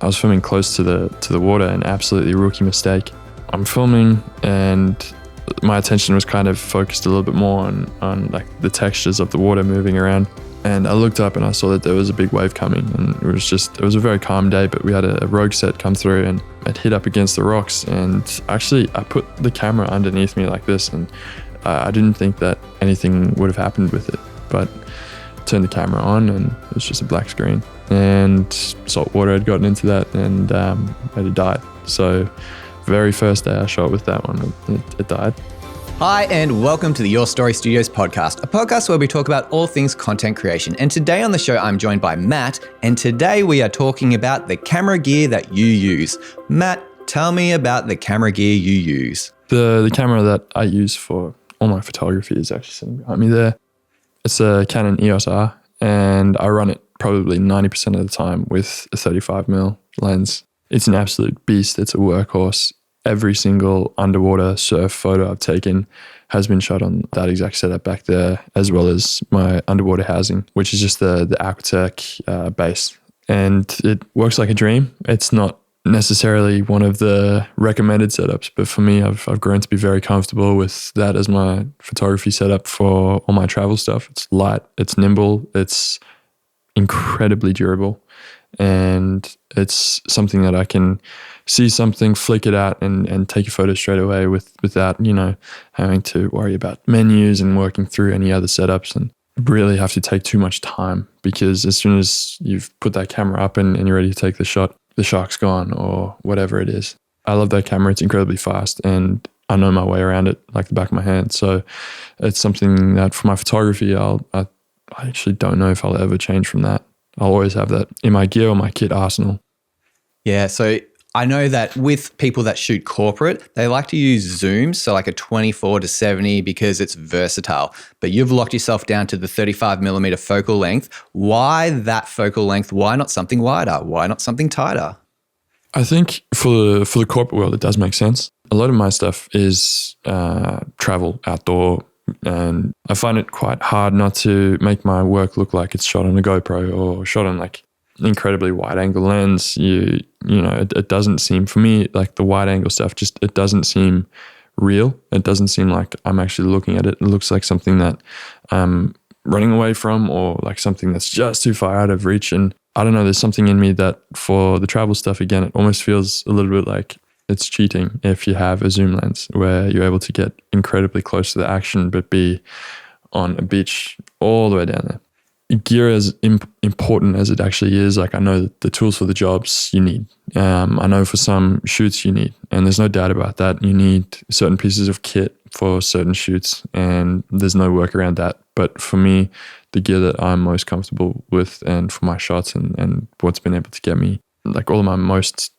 I was filming close to the water, an absolutely rookie mistake. I'm filming and my attention was kind of focused a little bit more on like the textures of the water moving around. And I looked up and I saw that there was a big wave coming, and it was a very calm day, but we had a rogue set come through and it hit up against the rocks. And actually I put the camera underneath me like this, and I didn't think that anything would have happened with it, but turned the camera on and it was just a black screen, and salt water had gotten into that, and it had died. So very first day I shot with that one, it died. Hi, and welcome to the Your Story Studios podcast, a podcast where we talk about all things content creation. And today on the show, I'm joined by Matt, and today we are talking about the camera gear that you use. Matt, tell me about the camera gear you use. The camera that I use for all my photography is actually sitting behind me there. It's a Canon EOS R, and I run it probably 90% of the time with a 35mm lens. It's an absolute beast. It's a workhorse. Every single underwater surf photo I've taken has been shot on that exact setup back there, as well as my underwater housing, which is just the Aquatech base. And it works like a dream. It's not necessarily one of the recommended setups, but for me, I've grown to be very comfortable with that as my photography setup for all my travel stuff. It's light, it's nimble, it's incredibly durable, and it's something that I can see something, flick it out and take a photo straight away without, having to worry about menus and working through any other setups and really have to take too much time, because as soon as you've put that camera up and you're ready to take the shot, the shark's gone or whatever it is. I love that camera. It's incredibly fast and I know my way around it like the back of my hand. So it's something that for my photography, I actually don't know if I'll ever change from that. I'll always have that in my gear or my kit arsenal. Yeah, so I know that with people that shoot corporate, they like to use zooms, so like a 24-70 because it's versatile. But you've locked yourself down to the 35mm focal length. Why that focal length? Why not something wider? Why not something tighter? I think for the corporate world, it does make sense. A lot of my stuff is travel, outdoor, and I find it quite hard not to make my work look like it's shot on a GoPro or shot on like incredibly wide angle lens. It doesn't seem, for me, like the wide angle stuff, it doesn't seem real. It doesn't seem like I'm actually looking at it. It looks like something that I'm running away from, or like something that's just too far out of reach. And I don't know, there's something in me that for the travel stuff, again, it almost feels a little bit like it's cheating if you have a zoom lens where you're able to get incredibly close to the action but be on a beach all the way down there. Gear, as important as it actually is, like I know the tools for the jobs you need. I know for some shoots you need, and there's no doubt about that. You need certain pieces of kit for certain shoots, and there's no work around that. But for me, the gear that I'm most comfortable with, and for my shots and what's been able to get me like all of my most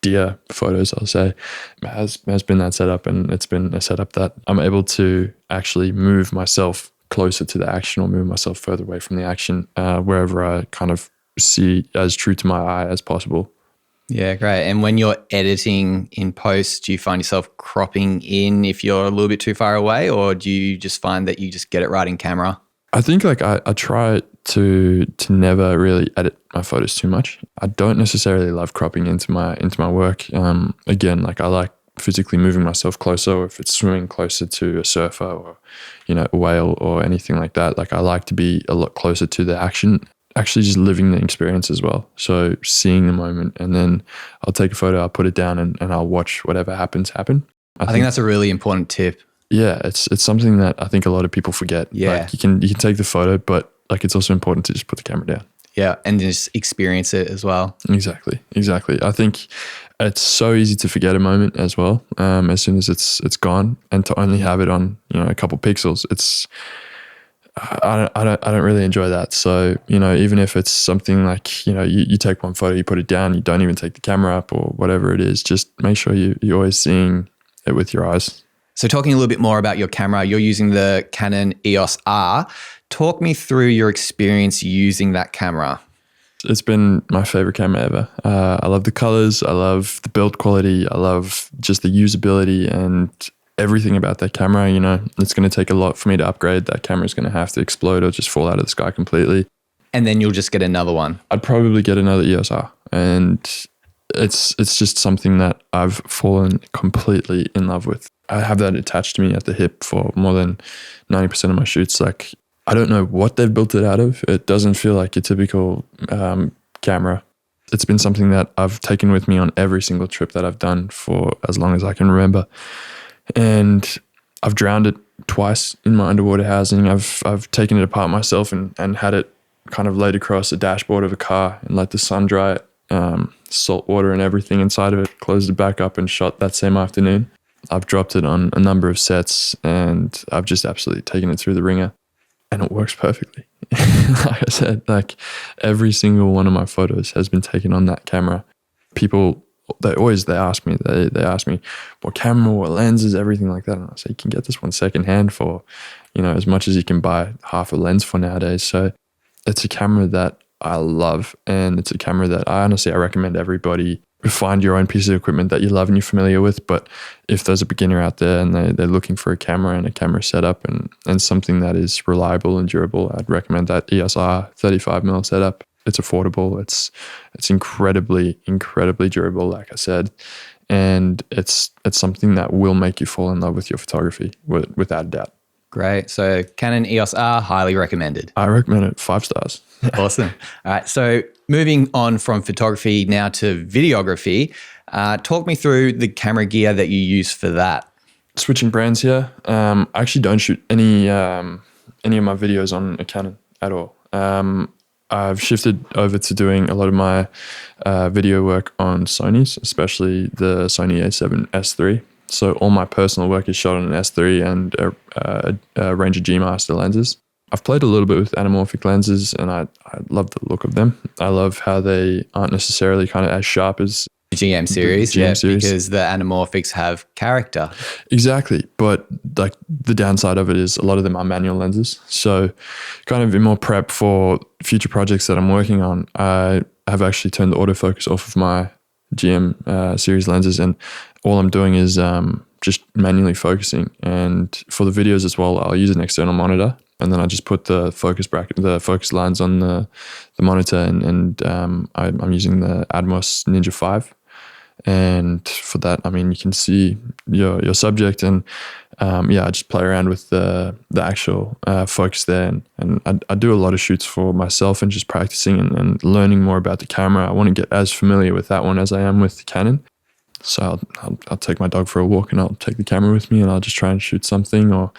dear photos, I'll say, has been that setup, and it's been a setup that I'm able to actually move myself closer to the action or move myself further away from the action, wherever I kind of see as true to my eye as possible. Yeah, great. And when you're editing in post, do you find yourself cropping in if you're a little bit too far away, or do you just find that you just get it right in camera? I think like I try to never really edit my photos too much. I don't necessarily love cropping into my work. Again, like I like physically moving myself closer, or if it's swimming closer to a surfer or a whale or anything like that. Like I like to be a lot closer to the action, actually just living the experience as well. So seeing the moment, and then I'll take a photo, I'll put it down, and I'll watch whatever happen. I think that's a really important tip. Yeah, it's something that I think a lot of people forget. Yeah, like you can take the photo, but like it's also important to just put the camera down. Yeah, and just experience it as well. Exactly. I think it's so easy to forget a moment as well. As soon as it's gone, and to only have it on a couple pixels, I don't really enjoy that. So even if it's something like you take one photo, you put it down, you don't even take the camera up or whatever it is, just make sure you're always seeing it with your eyes. So talking a little bit more about your camera, you're using the Canon EOS R. Talk me through your experience using that camera. It's been my favorite camera ever. I love the colors. I love the build quality. I love just the usability and everything about that camera. It's going to take a lot for me to upgrade. That camera is going to have to explode or just fall out of the sky completely. And then you'll just get another one. I'd probably get another EOS R. And it's just something that I've fallen completely in love with. I have that attached to me at the hip for more than 90% of my shoots. Like, I don't know what they've built it out of. It doesn't feel like a typical camera. It's been something that I've taken with me on every single trip that I've done for as long as I can remember. And I've drowned it twice in my underwater housing. I've taken it apart myself and had it kind of laid across a dashboard of a car and let the sun dry it. Salt water and everything inside of it, closed it back up and shot that same afternoon. I've dropped it on a number of sets and I've just absolutely taken it through the ringer, and it works perfectly. Like I said, like every single one of my photos has been taken on that camera. People, they ask me what camera, what lenses, everything like that. And I say, you can get this one secondhand for, as much as you can buy half a lens for nowadays. So it's a camera that I love, and it's a camera that I recommend everybody find your own piece of equipment that you love and you're familiar with. But if there's a beginner out there and they're looking for a camera and a camera setup and something that is reliable and durable, I'd recommend that EOS R 35mm setup. It's affordable. It's incredibly, incredibly durable, like I said. And it's something that will make you fall in love with your photography without a doubt. Great. So Canon EOS R, highly recommended. I recommend it 5 stars. Awesome. All right. So moving on from photography now to videography, talk me through the camera gear that you use for that. Switching brands here. I actually don't shoot any of my videos on a Canon at all. I've shifted over to doing a lot of my video work on Sonys, especially the Sony a7SIII. So all my personal work is shot on an S3 and a range of G Master lenses. I've played a little bit with anamorphic lenses, and I love the look of them. I love how they aren't necessarily kind of as sharp as GM series, the GM series. Because the anamorphics have character. Exactly, but like the downside of it is a lot of them are manual lenses. So kind of in more prep for future projects that I'm working on, I have actually turned the autofocus off of my GM series lenses, and all I'm doing is just manually focusing. And for the videos as well, I'll use an external monitor, and then I just put the focus bracket, the focus lines on the monitor, and I'm using the Atmos Ninja 5. And for that, I mean, you can see your subject, and I just play around with the actual focus there. And I do a lot of shoots for myself and just practicing and learning more about the camera. I want to get as familiar with that one as I am with the Canon. So I'll take my dog for a walk and I'll take the camera with me and I'll just try and shoot something, or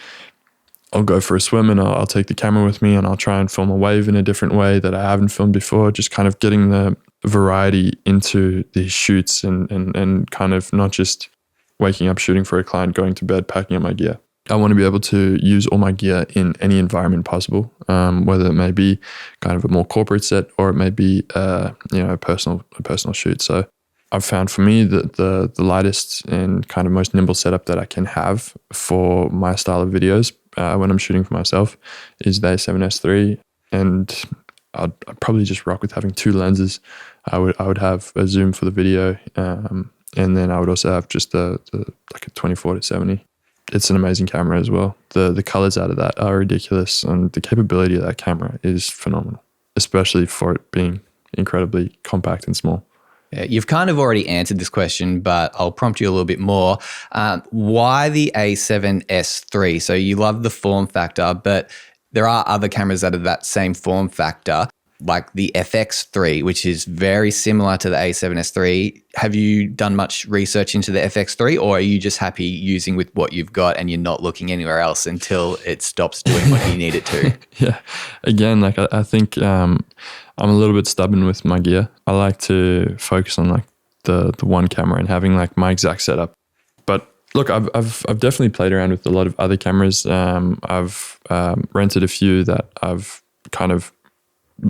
I'll go for a swim and I'll take the camera with me and I'll try and film a wave in a different way that I haven't filmed before, just kind of getting the variety into these shoots and kind of not just waking up, shooting for a client, going to bed, packing up my gear. I want to be able to use all my gear in any environment possible, whether it may be kind of a more corporate set or it may be a personal shoot. So I've found for me that the lightest and kind of most nimble setup that I can have for my style of videos when I'm shooting for myself is the a7S III, and I'd probably just rock with having 2 lenses. I would have a zoom for the video, and then I would also have just like a 24-70. It's an amazing camera as well. The colors out of that are ridiculous, and the capability of that camera is phenomenal, especially for it being incredibly compact and small. Yeah, you've kind of already answered this question, but I'll prompt you a little bit more. Why the a7S III? So you love the form factor, but there are other cameras that are that same form factor, like the FX3, which is very similar to the a7S III. Have you done much research into the FX3, or are you just happy using with what you've got and you're not looking anywhere else until it stops doing what you need it to? Yeah. Again, like I think I'm a little bit stubborn with my gear. I like to focus on like the one camera and having like my exact setup. But look, I've definitely played around with a lot of other cameras. I've rented a few that I've kind of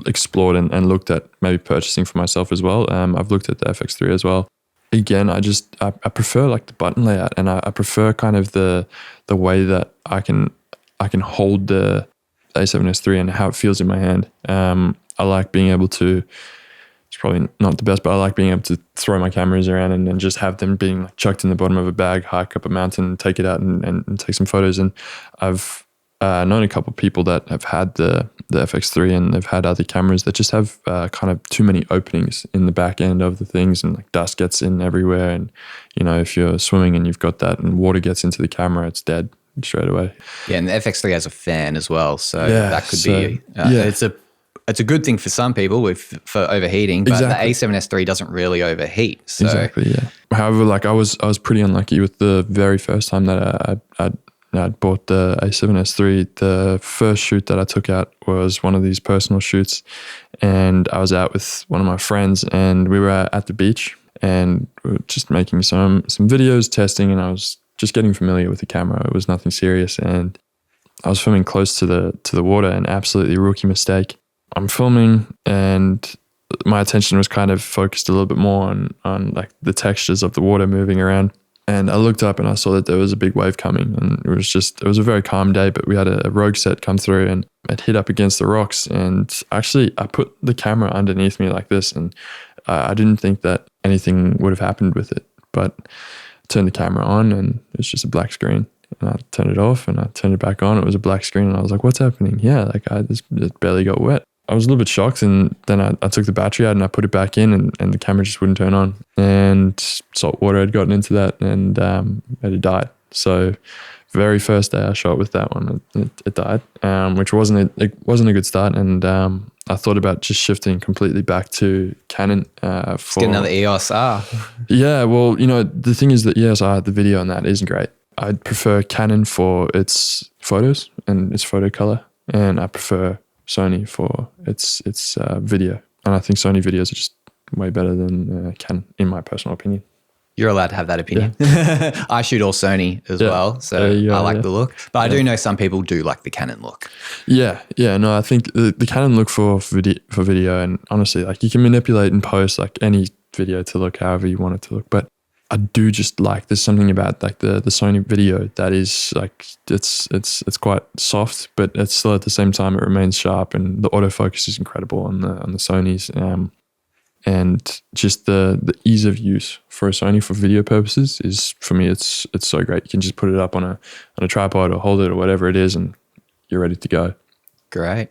explored and looked at maybe purchasing for myself as well. I've looked at the FX3 as well. Again, I prefer like the button layout, and I prefer kind of the way that I can hold the a7S III and how it feels in my hand. I like being able to, it's probably not the best, but I like being able to throw my cameras around and just have them being chucked in the bottom of a bag, hike up a mountain, take it out and take some photos. And I've known a couple of people that have had the FX3 and they've had other cameras that just have kind of too many openings in the back end of the things, and like dust gets in everywhere. And, you know, if you're swimming and you've got that and water gets into the camera, it's dead straight away. Yeah, and the FX3 has a fan as well. So that could be, it's a good thing for some people for overheating, but the a7S III doesn't really overheat. So. Exactly, yeah. However, like I was pretty unlucky with the very first time that I'd bought the a7S III. The first shoot that I took out was one of these personal shoots, and I was out with one of my friends, and we were at the beach, and we were just making some videos, testing, and I was just getting familiar with the camera. It was nothing serious, and I was filming close to the water, and absolutely rookie mistake. I'm filming, and my attention was kind of focused a little bit more on like the textures of the water moving around. And I looked up and I saw that there was a big wave coming, and it was a very calm day, but we had a rogue set come through and it hit up against the rocks. And actually I put the camera underneath me like this, and I didn't think that anything would have happened with it, but I turned the camera on and it was just a black screen. And I turned it off and I turned it back on. It was a black screen, and I was like, what's happening? Yeah, like it barely got wet. I was a little bit shocked, and then I took the battery out and I put it back in, and the camera just wouldn't turn on. And salt water had gotten into that, and it had died. So very first day I shot with that one, it died, which wasn't a good start. And I thought about just shifting completely back to Canon. Get another EOS R. Yeah, well, you know, the thing is that EOS R, the video on that isn't great. I'd prefer Canon for its photos and its photo color, and I prefer Sony for its video. And I think Sony videos are just way better than Canon, in my personal opinion. You're allowed to have that opinion. Yeah. I shoot all Sony as well, so I like the look. But I do know some people do like the Canon look. Yeah, no, I think the Canon look for video, and honestly, like you can manipulate and post like any video to look however you want it to look. But I do just like, there's something about like the Sony video that is like, it's quite soft, but it's still at the same time it remains sharp, and the autofocus is incredible on the Sonys, and just the ease of use for a Sony for video purposes is, for me, it's so great. You can just put it up on a tripod or hold it or whatever it is, and you're ready to go. Great.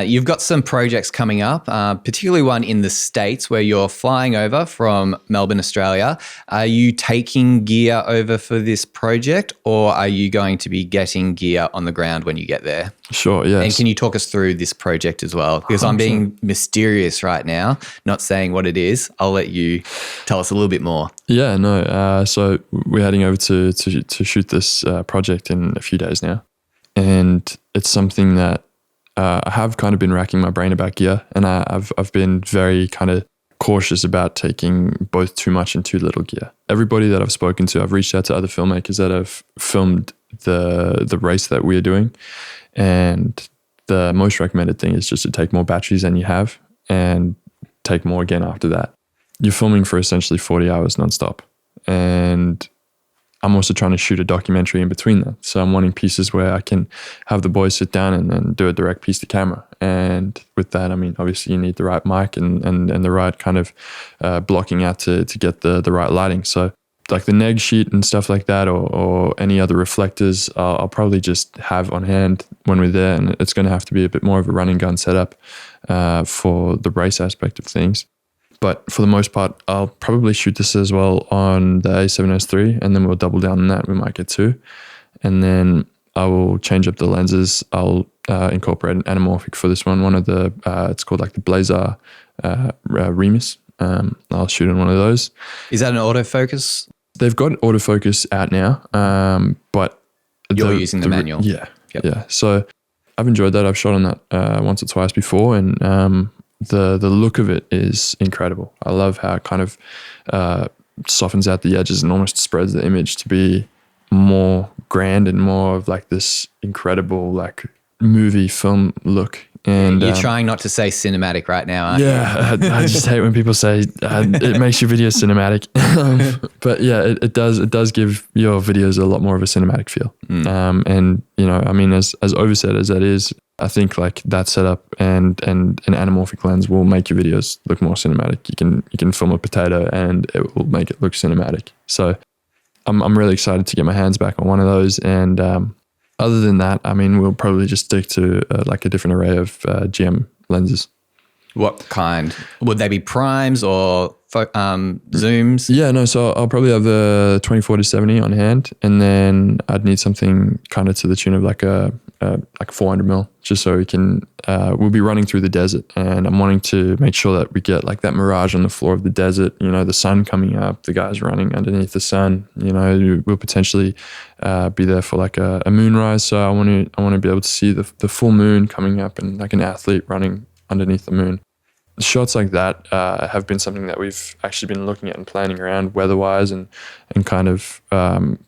You've got some projects coming up, particularly one in the States where you're flying over from Melbourne, Australia. Are you taking gear over for this project, or are you going to be getting gear on the ground when you get there? Sure, yes. And can you talk us through this project as well? Because I'm being mysterious right now, not saying what it is. I'll let you tell us a little bit more. Yeah, no. So we're heading over to shoot this project in a few days now. And it's something that I have kind of been racking my brain about gear, and I've been very kind of cautious about taking both too much and too little gear. Everybody that I've spoken to, I've reached out to other filmmakers that have filmed the race that we're doing, and the most recommended thing is just to take more batteries than you have and take more again after that. You're filming for essentially 40 hours nonstop, and I'm also trying to shoot a documentary in between that. So I'm wanting pieces where I can have the boys sit down and do a direct piece to camera. And with that, I mean, obviously you need the right mic and the right kind of blocking out to get the right lighting. So like the neg sheet and stuff like that, or any other reflectors, I'll probably just have on hand when we're there. And it's going to have to be a bit more of a run and gun setup for the race aspect of things. But for the most part, I'll probably shoot this as well on the a7S III, and then we'll double down on that. We might get two. And then I will change up the lenses. I'll incorporate an anamorphic for this one. One of the, it's called like the Blazer Remus. I'll shoot in one of those. Is that an autofocus? They've got an autofocus out now, but you're using the manual. Yeah, yep. Yeah. So I've enjoyed that. I've shot on that once or twice before, and the look of it is incredible. I love how it kind of softens out the edges and almost spreads the image to be more grand and more of like this incredible like movie film look. And you're trying not to say cinematic right now, aren't you? I just hate when people say it makes your video cinematic. But yeah, it does give your videos a lot more of a cinematic feel. And you know, I mean, as overset as that is, I think like that setup and an anamorphic lens will make your videos look more cinematic. You can film a potato and it will make it look cinematic. So I'm really excited to get my hands back on one of those, and other than that, I mean, we'll probably just stick to like a different array of GM lenses. What kind? Would they be primes or zooms? Yeah, no. So I'll probably have the 24-70 on hand, and then I'd need something kind of to the tune of like a 400 mil, just so we can. We'll be running through the desert, and I'm wanting to make sure that we get like that mirage on the floor of the desert. You know, the sun coming up, the guys running underneath the sun. You know, we'll potentially be there for like a moonrise. So I want to be able to see the full moon coming up and like an athlete running underneath the moon. Shots like that have been something that we've actually been looking at and planning around weather-wise and kind of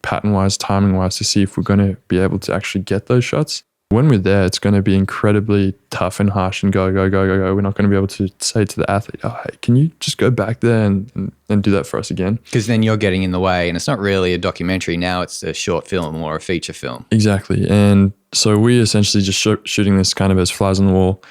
pattern-wise, timing-wise, to see if we're going to be able to actually get those shots. When we're there, it's going to be incredibly tough and harsh and go. We're not going to be able to say to the athlete, oh, hey, can you just go back there and do that for us again? Because then you're getting in the way, and it's not really a documentary. Now it's a short film or a feature film. Exactly. And so we essentially just shooting this kind of as flies on the wall.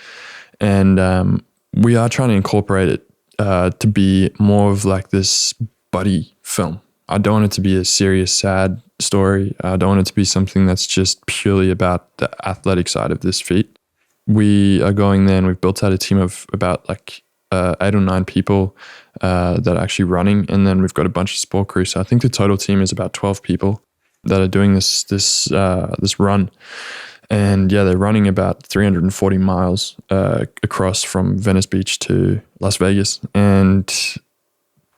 And we are trying to incorporate it to be more of like this buddy film. I don't want it to be a serious, sad story. I don't want it to be something that's just purely about the athletic side of this feat. We are going there and we've built out a team of about like 8 or 9 people that are actually running. And then we've got a bunch of sport crew. So I think the total team is about 12 people that are doing this run. And yeah, they're running about 340 miles across from Venice Beach to Las Vegas. And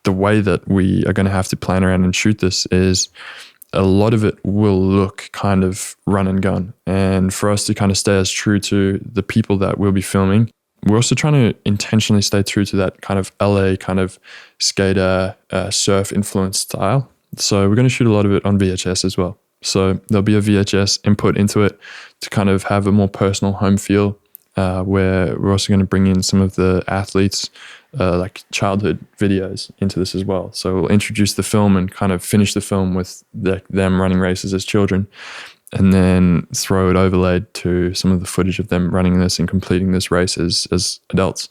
the way that we are going to have to plan around and shoot this is a lot of it will look kind of run and gun. And for us to kind of stay as true to the people that we'll be filming, we're also trying to intentionally stay true to that kind of LA kind of skater surf influenced style. So we're going to shoot a lot of it on VHS as well. So there'll be a VHS input into it to kind of have a more personal home feel, where we're also going to bring in some of the athletes' like childhood videos into this as well. So we'll introduce the film and kind of finish the film with them running races as children, and then throw it overlaid to some of the footage of them running this and completing this race as adults,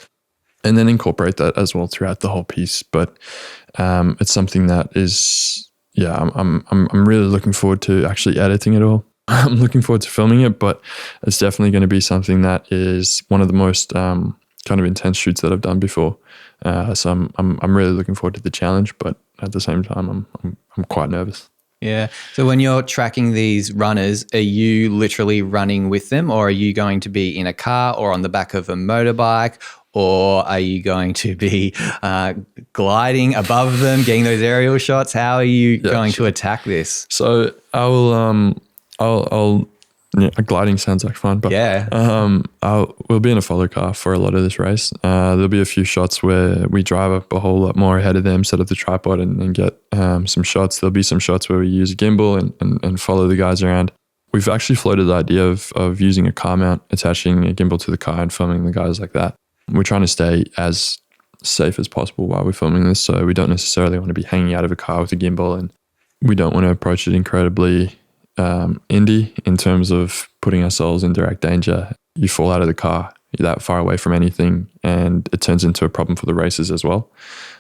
and then incorporate that as well throughout the whole piece. But it's something that is... Yeah, I'm really looking forward to actually editing it all. I'm looking forward to filming it, but it's definitely going to be something that is one of the most kind of intense shoots that I've done before. So I'm really looking forward to the challenge, but at the same time, I'm quite nervous. Yeah. So when you're tracking these runners, are you literally running with them, or are you going to be in a car or on the back of a motorbike? Or are you going to be gliding above them, getting those aerial shots? How are you going to attack this? So gliding sounds like fun, but we'll be in a follow car for a lot of this race. There'll be a few shots where we drive up a whole lot more ahead of them, set up the tripod and get some shots. There'll be some shots where we use a gimbal and follow the guys around. We've actually floated the idea of using a car mount, attaching a gimbal to the car and filming the guys like that. We're trying to stay as safe as possible while we're filming this, so we don't necessarily want to be hanging out of a car with a gimbal, and we don't want to approach it incredibly indie in terms of putting ourselves in direct danger. You fall out of the car, you're that far away from anything, and it turns into a problem for the racers as well.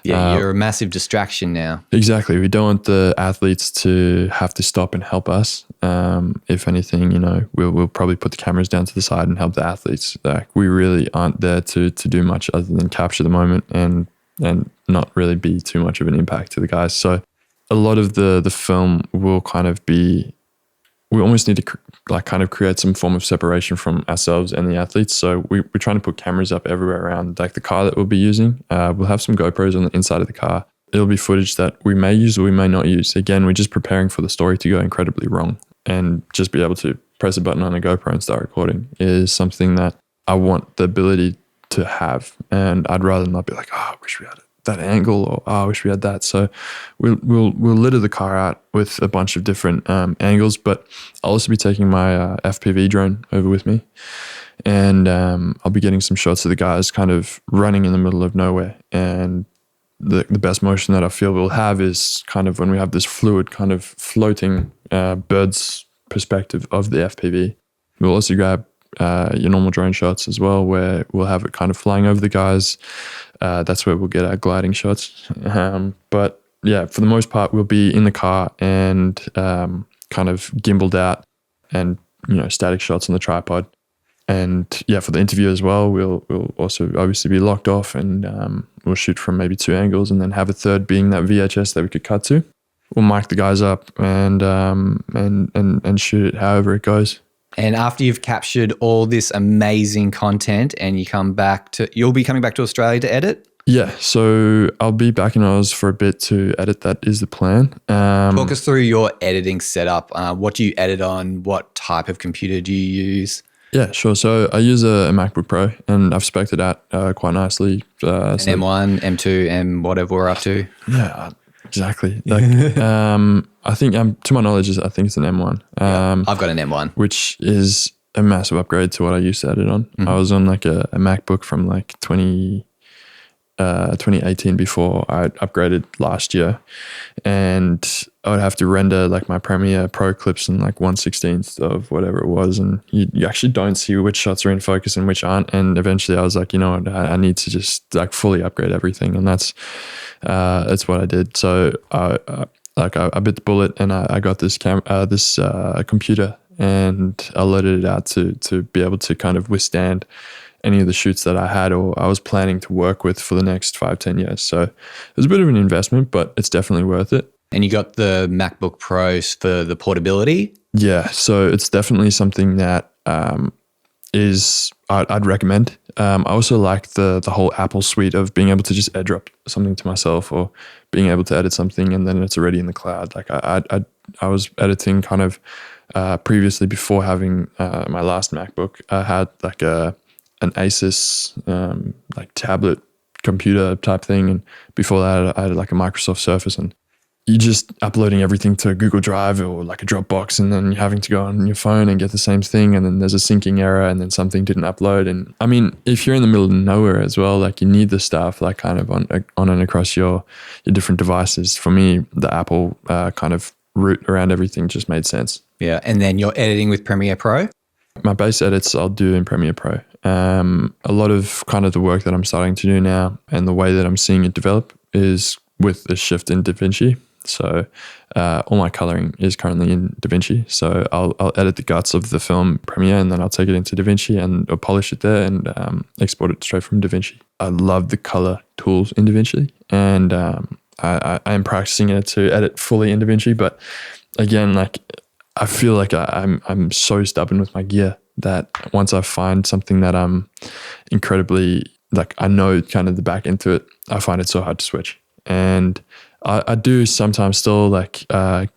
Yeah, you're a massive distraction now. Exactly. We don't want the athletes to have to stop and help us. If anything, you know, we'll probably put the cameras down to the side and help the athletes. Like, we really aren't there to do much other than capture the moment and not really be too much of an impact to the guys. So a lot of the film will kind of be, we almost need to kind of create some form of separation from ourselves and the athletes. So we're trying to put cameras up everywhere around like the car that we'll be using. We'll have some GoPros on the inside of the car. It'll be footage that we may use or we may not use. Again, we're just preparing for the story to go incredibly wrong, and just be able to press a button on a GoPro and start recording is something that I want the ability to have. And I'd rather not be like, oh, I wish we had that angle, or oh, I wish we had that. So we'll litter the car out with a bunch of different angles, but I'll also be taking my FPV drone over with me, and I'll be getting some shots of the guys kind of running in the middle of nowhere. And the best motion that I feel we'll have is kind of when we have this fluid kind of floating bird's perspective of the FPV. We'll also grab your normal drone shots as well, where we'll have it kind of flying over the guys. That's where we'll get our gliding shots. But yeah, for the most part, we'll be in the car and kind of gimbaled out and static shots on the tripod. And yeah, for the interview as well, we'll also obviously be locked off, and we'll shoot from maybe 2 angles, and then have a third being that VHS that we could cut to. We'll mic the guys up and shoot it however it goes. And after you've captured all this amazing content, and you'll be coming back to Australia to edit. Yeah, so I'll be back in Oz for a bit to edit. That is the plan. Talk us through your editing setup. What do you edit on? What type of computer do you use? Yeah, sure. So I use a MacBook Pro, and I've spec'd it out quite nicely. An M1, M2, M whatever we're up to. Yeah, exactly. Like, I think, to my knowledge, I think it's an M1. I've got an M1. Which is a massive upgrade to what I used to edit on. I was on like a MacBook from like 2018 before I upgraded last year, and I would have to render like my Premiere Pro clips in like 1/16 of whatever it was, and you actually don't see which shots are in focus and which aren't. And eventually I was like, I need to just like fully upgrade everything, and that's what I did. So I bit the bullet, and I got this computer, and I loaded it out to be able to kind of withstand any of the shoots that I had or I was planning to work with for the next 5-10 years. So it was a bit of an investment, but it's definitely worth it. And you got the MacBook Pros for the portability? Yeah, so it's definitely something that I'd recommend. I also like the whole Apple suite of being able to just airdrop something to myself, or being able to edit something and then it's already in the cloud. Like I was editing kind of previously, before having my last MacBook. I had like an Asus like tablet computer type thing, and before that I had like a Microsoft Surface, and you're just uploading everything to Google Drive or like a Dropbox, and then you're having to go on your phone and get the same thing, and then there's a syncing error, and then something didn't upload. And I mean, if you're in the middle of nowhere as well, like you need the stuff like kind of on and across your different devices. For me, the Apple kind of route around everything just made sense. Yeah, and then you're editing with Premiere Pro? My base edits I'll do in Premiere Pro. A lot of kind of the work that I'm starting to do now, and the way that I'm seeing it develop, is with a shift in DaVinci. So all my coloring is currently in DaVinci. So I'll edit the guts of the film Premiere, and then I'll take it into DaVinci and I'll polish it there and export it straight from DaVinci. I love the color tools in DaVinci, and I am practicing it to edit fully in DaVinci. But again, like I feel like I'm so stubborn with my gear that once I find something that I'm incredibly, like I know kind of the back end to it, I find it so hard to switch. And I do sometimes still like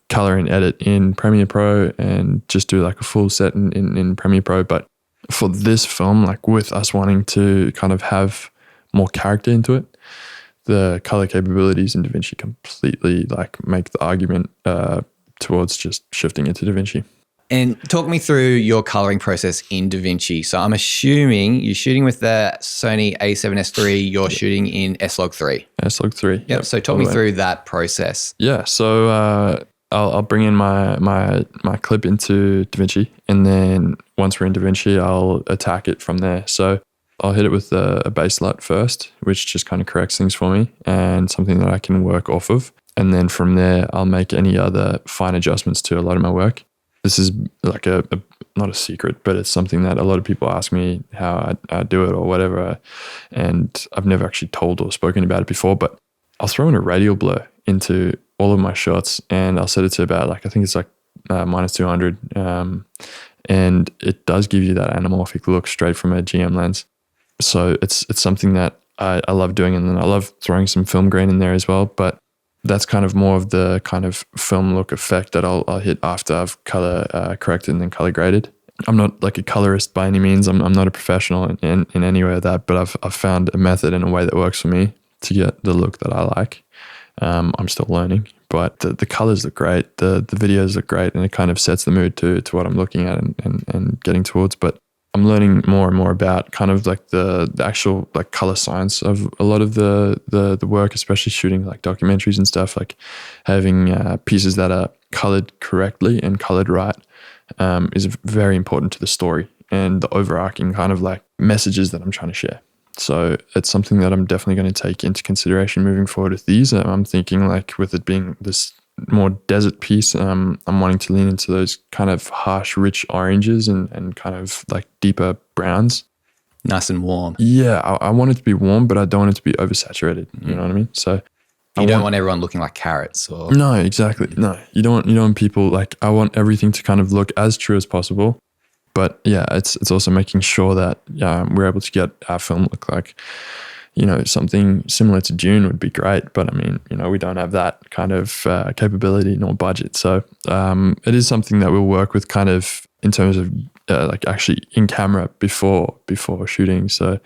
color and edit in Premiere Pro and just do like a full set in Premiere Pro. But for this film, like with us wanting to kind of have more character into it, the color capabilities in DaVinci completely like make the argument towards just shifting into DaVinci. And talk me through your coloring process in DaVinci. So I'm assuming you're shooting with the Sony a7SIII, you're shooting in S-Log3. S-Log3. Yep. So talk me through that process. Yeah. So I'll bring in my clip into DaVinci, and then once we're in DaVinci, I'll attack it from there. So I'll hit it with a base LUT first, which just kind of corrects things for me and something that I can work off of. And then from there, I'll make any other fine adjustments to a lot of my work. This is like a not a secret, but it's something that a lot of people ask me how I do it or whatever. And I've never actually told or spoken about it before, but I'll throw in a radial blur into all of my shots, and I'll set it to about like, I think it's like minus 200. And it does give you that anamorphic look straight from a GM lens. So it's something that I love doing. And then I love throwing some film grain in there as well. But that's kind of more of the kind of film look effect that I'll hit after I've color corrected and then color graded. I'm not like a colorist by any means. I'm not a professional in any way of that, but I've found a method and a way that works for me to get the look that I like. I'm still learning, but the colors look great. The videos look great, and it kind of sets the mood to what I'm looking at and getting towards. But I'm learning more and more about kind of like the actual like color science of a lot of the work, especially shooting like documentaries and stuff. Like having pieces that are colored correctly and colored right is very important to the story and the overarching kind of like messages that I'm trying to share. So it's something that I'm definitely going to take into consideration moving forward with these. I'm thinking like with it being this more desert piece. I'm wanting to lean into those kind of harsh, rich oranges and kind of like deeper browns. Nice and warm. Yeah, I want it to be warm, but I don't want it to be oversaturated. You know what I mean? So you don't want everyone looking like carrots, or no, exactly. No, you don't want people like. I want everything to kind of look as true as possible. But yeah, it's also making sure that we're able to get our film look like, something similar to Dune would be great. But I mean, we don't have that kind of capability nor budget. So it is something that we'll work with kind of in terms of like actually in camera before shooting. So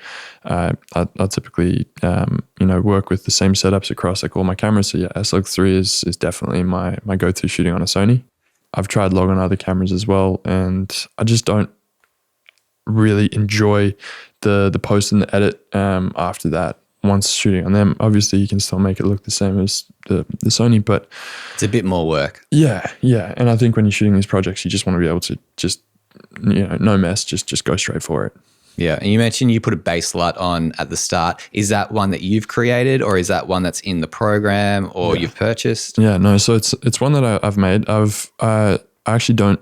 I'll typically, work with the same setups across like all my cameras. So yeah, S-Log3 is definitely my go-to shooting on a Sony. I've tried log on other cameras as well, and I just don't really enjoy the post and the edit after that. Once shooting on them, obviously you can still make it look the same as the Sony, but it's a bit more work. Yeah. And I think when you're shooting these projects, you just want to be able to just, no mess, just go straight for it. Yeah. And you mentioned you put a base LUT on at the start. Is that one that you've created, or is that one that's in the program or you've purchased? Yeah, no. So it's one that I've made. I actually don't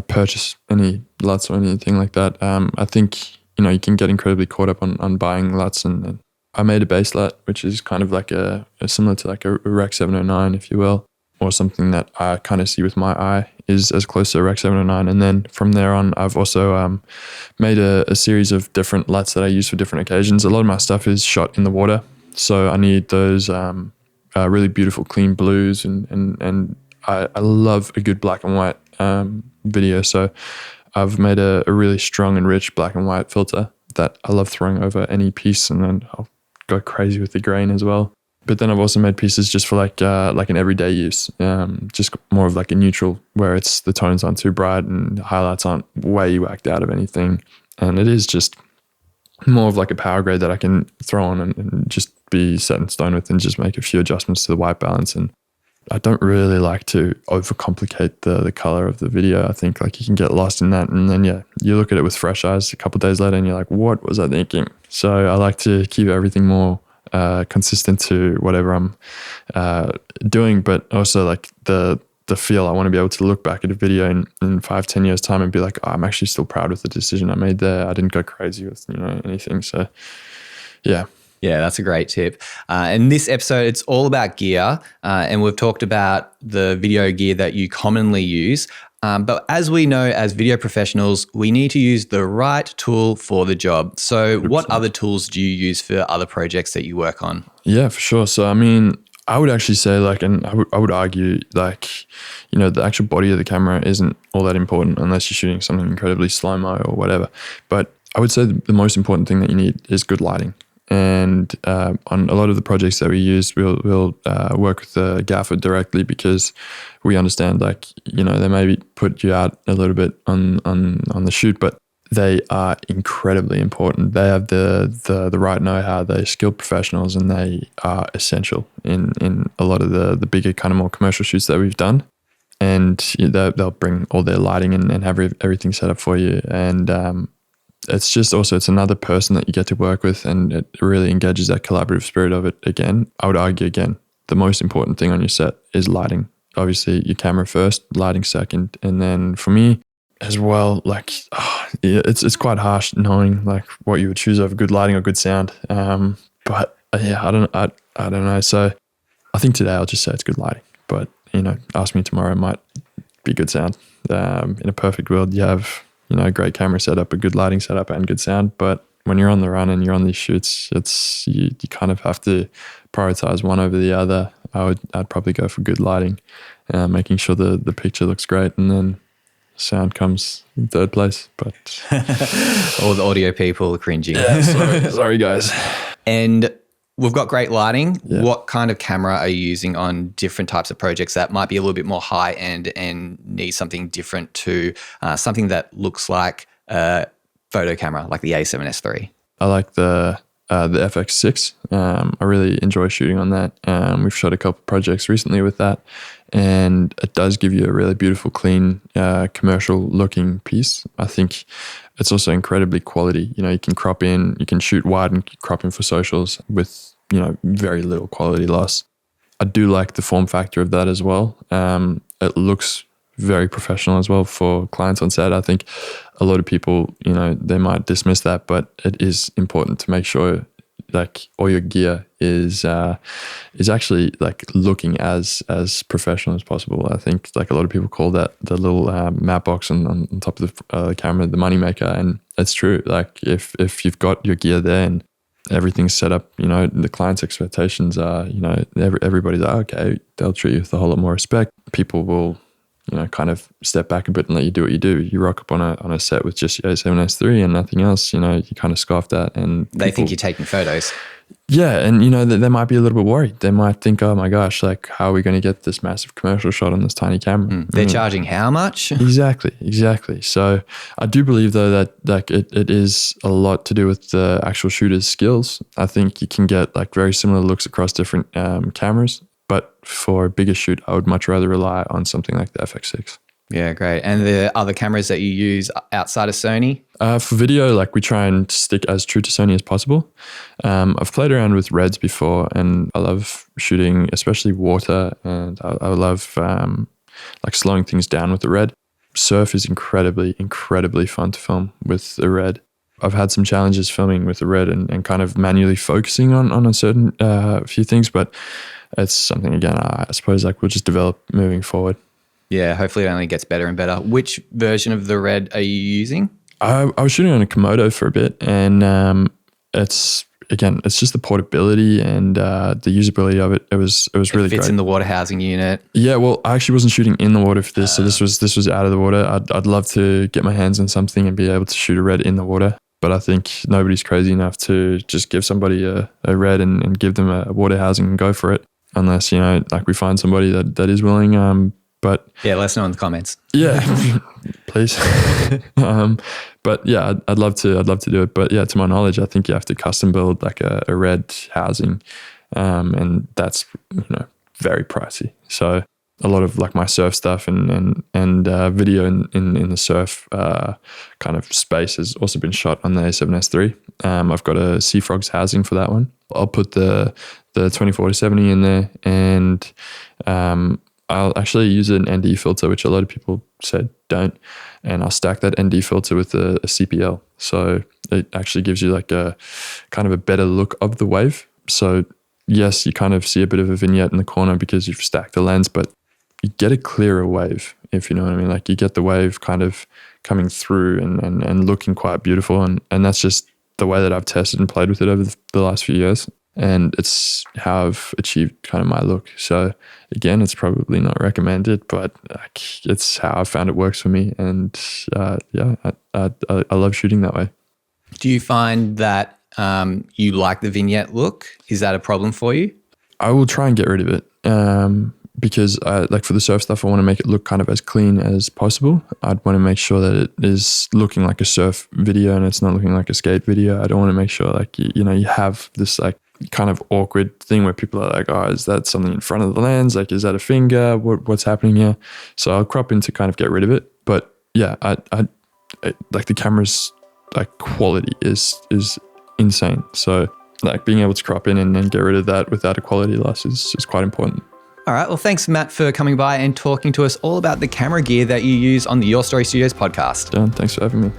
purchase any LUTs or anything like that. I think, you can get incredibly caught up on buying LUTs, and I made a base LUT, which is kind of like a similar to like a Rec 709, if you will, or something that I kind of see with my eye is as close to a Rec 709. And then from there on, I've also made a series of different LUTs that I use for different occasions. A lot of my stuff is shot in the water, so I need those really beautiful, clean blues, and I love a good black and white video. So I've made a really strong and rich black and white filter that I love throwing over any piece, and then I'll go crazy with the grain as well. But then I've also made pieces just for like an everyday use, just more of like a neutral, where it's the tones aren't too bright and the highlights aren't way whacked out of anything, and it is just more of like a power grade that I can throw on and just be set in stone with, and just make a few adjustments to the white balance. And I don't really like to overcomplicate the color of the video. I think like you can get lost in that, and then you look at it with fresh eyes a couple of days later and you're like, what was I thinking? So I like to keep everything more consistent to whatever I'm doing, but also like the feel. I want to be able to look back at a video in 5-10 years time and be like, I'm actually still proud of the decision I made there. I didn't go crazy with anything. So yeah. Yeah, that's a great tip. In this episode, it's all about gear, and we've talked about the video gear that you commonly use. But as we know, as video professionals, we need to use the right tool for the job. So 100%. What other tools do you use for other projects that you work on? Yeah, for sure. So, I mean, I would actually say and I would argue the actual body of the camera isn't all that important unless you're shooting something incredibly slow-mo or whatever. But I would say the most important thing that you need is good lighting. And on a lot of the projects that we use, we'll work with the gaffer directly, because we understand they maybe put you out a little bit on the shoot, but they are incredibly important. They have the right know-how. They're skilled professionals, and they are essential in a lot of the bigger kind of more commercial shoots that we've done. And they'll bring all their lighting and have everything set up for you. And it's just also, it's another person that you get to work with, and it really engages that collaborative spirit of it again. I would argue again, the most important thing on your set is lighting. Obviously your camera first, lighting second. And then for me as well, it's quite harsh knowing like what you would choose over good lighting or good sound. But yeah, I don't know. So I think today I'll just say it's good lighting, but ask me tomorrow, it might be good sound. In a perfect world, you have a great camera setup, a good lighting setup, and good sound. But when you're on the run and you're on these shoots, you kind of have to prioritize one over the other. I'd probably go for good lighting, making sure the picture looks great, and then sound comes in third place. But all the audio people are cringing. Yeah, sorry guys. And we've got great lighting. Yeah. What kind of camera are you using on different types of projects that might be a little bit more high end and need something different to something that looks like a photo camera, like the a7S3? I like the FX6. I really enjoy shooting on that. We've shot a couple projects recently with that, and it does give you a really beautiful, clean, commercial looking piece. I think it's also incredibly quality. You can crop in, you can shoot wide and crop in for socials with, very little quality loss. I do like the form factor of that as well. It looks very professional as well for clients on set. I think a lot of people, they might dismiss that, but it is important to make sure like all your gear is actually like looking as professional as possible. I think like a lot of people call that the little matte box on top of the camera the moneymaker, and it's true. Like if you've got your gear there and everything's set up, the client's expectations are, everybody's like, okay, they'll treat you with a whole lot more respect. People will, kind of step back a bit and let you do what you do. You rock up on a set with just your a7SIII and nothing else, you kind of scoff that, and they think you're taking photos. Yeah, and they might be a little bit worried. They might think, oh my gosh, like how are we going to get this massive commercial shot on this tiny camera? They're charging how much? Exactly. So I do believe though that like it is a lot to do with the actual shooter's skills. I think you can get like very similar looks across different cameras, but for a bigger shoot, I would much rather rely on something like the FX6. Yeah, great. And the other cameras that you use outside of Sony? For video, like we try and stick as true to Sony as possible. I've played around with REDs before, and I love shooting, especially water, and I love like slowing things down with the RED. Surf is incredibly fun to film with the RED. I've had some challenges filming with the RED and kind of manually focusing on a certain few things, but it's something, again, I suppose like we'll just develop moving forward. Yeah, hopefully it only gets better and better. Which version of the RED are you using? I was shooting on a Komodo for a bit, and it's just the portability and the usability of it. It was really great. It fits in the water housing unit. Yeah, well, I actually wasn't shooting in the water for this, so this was out of the water. I'd love to get my hands on something and be able to shoot a RED in the water, but I think nobody's crazy enough to just give somebody a RED and give them a water housing and go for it, unless like we find somebody that is willing. But yeah, let us know in the comments. Yeah, please. But yeah, I'd love to do it. But yeah, to my knowledge, I think you have to custom build like a RED housing, and that's very pricey. So a lot of like my surf stuff and video in the surf kind of space has also been shot on the a7SIII. I've got a Sea Frogs housing for that one. I'll put the 24-70 in there, and I'll actually use an ND filter, which a lot of people said don't, and I'll stack that ND filter with a CPL. So it actually gives you like a kind of a better look of the wave. So yes, you kind of see a bit of a vignette in the corner because you've stacked the lens, but you get a clearer wave, if you know what I mean. Like you get the wave kind of coming through and looking quite beautiful. And that's just the way that I've tested and played with it over the last few years. And it's how I've achieved kind of my look. So again, it's probably not recommended, but like, it's how I found it works for me. And yeah, I love shooting that way. Do you find that you like the vignette look? Is that a problem for you? I will try and get rid of it because like for the surf stuff, I want to make it look kind of as clean as possible. I'd want to make sure that it is looking like a surf video and it's not looking like a skate video. I don't want to make sure like, you have this like kind of awkward thing where people are like, oh, is that something in front of the lens? Like, is that a finger? What's happening here? So I'll crop in to kind of get rid of it. But yeah, I like the camera's like quality is insane. So like being able to crop in and then get rid of that without a quality loss is quite important. All right. Well, thanks, Matt, for coming by and talking to us all about the camera gear that you use on the Your Story Studios podcast. John, thanks for having me.